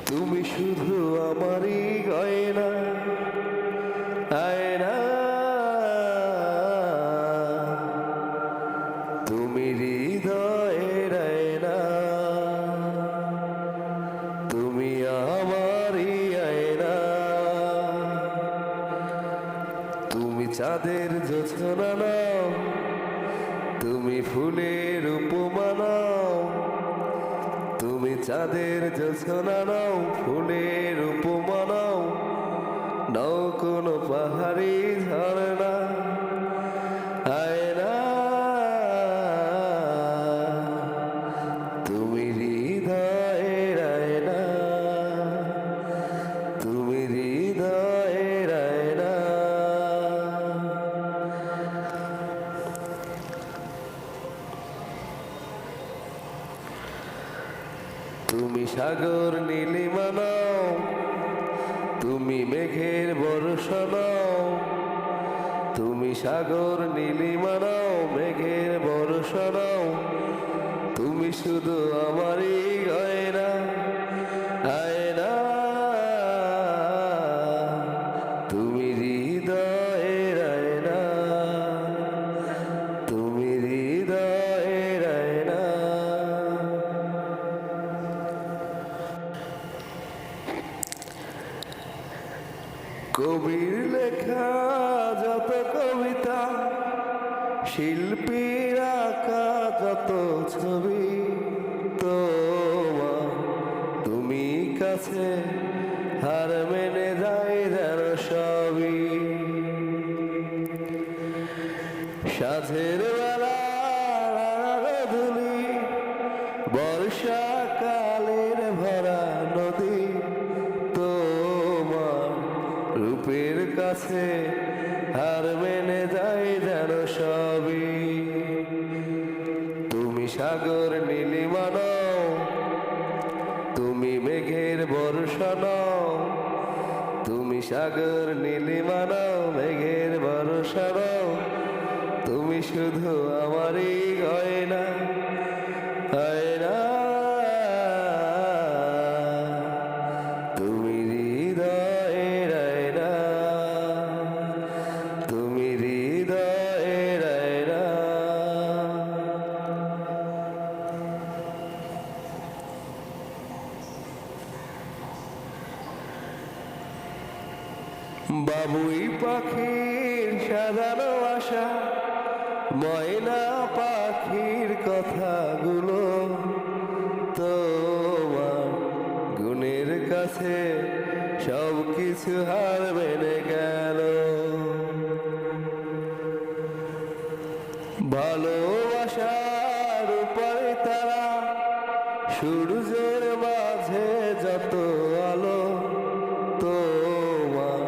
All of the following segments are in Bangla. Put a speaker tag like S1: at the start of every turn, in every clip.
S1: তুমি শুধু আমারই গয়না, আয়না। তুমি হৃদয়ের আয়না, তুমি আমারই আয়না। তুমি চাঁদের জোছনা নাও, তুমি ফুলের উপমা নাও। তুমি চাঁদের জোছনা নাও, ফুলের উপমা নাও। নাও কোনো পাহাড়ি ঝর্ণা, আয়না। তুমি হৃদয়ের আয়না, তুমি হৃদয়ের আয়না। তুমি সাগর নীলিমা নাও, তুমি মেঘের বর্ষা নাও। তুমি সাগর নীলিমা নাও, মেঘের বর্ষা নাও। তুমি শুধু আমারই গয়না, আয়না। তুমি হৃদয়ের আয়না, তুমি হৃদয়ের আয়না। কবির লেখা যত কবিতা, শিল্পীর আঁকা যত ছবি, তোমার তুমি কাছে হার মেনে যায় যেন সবই। সাঁঝের বেলা ধুলি, বর্ষাকালের ভরা নদী, তোমার রূপের কাছে হার মেনে যায় যেন সবই। তুমি সাগর নীলিমা নাও, তুমি মেঘের বর্ষা নাও। তুমি সাগর নীলিমা নাও, মেঘের বর্ষা নাও। তুমি শুধু আমারই গয়না, আয়না। তুমি হৃদয়ের আয়না, তুমি হৃদয়ের আয়না। বাবুই পাখির সাজানো আশা, ময়না পাখির কথাগুলো, তোমার গুণের কাছে সব কিছু হার মেনে গেল। ভালোবাসার উপরে তারা, সূর্যের মাঝে যত আলো, তোমার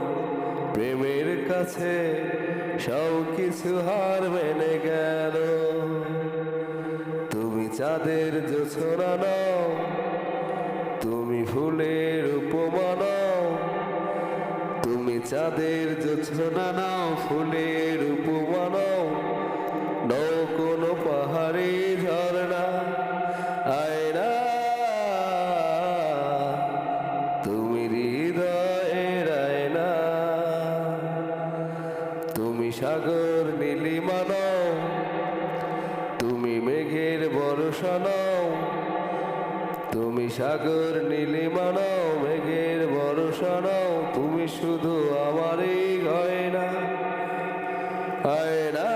S1: প্রেমের কাছে সব কিছু হার মেনে গেল। তুমি চাঁদের জোছনা নাও, তুমি ফুলের উপমা নাও। তুমি চাঁদের জোছনা নাও, ফুলের উপমা নাও। নাও কোনো পাহাড়ি ঝর্ণা, আয়না। তুমি হৃদয়ের আয়না, তুমি সাগর নীলিমা নাও। তুমি মেঘের বর্ষা নাও, তুমি সাগর নীলিমা নাও, মেঘের বর্ষা নাও। তুমি শুধু আমারই গয়না, আয়না।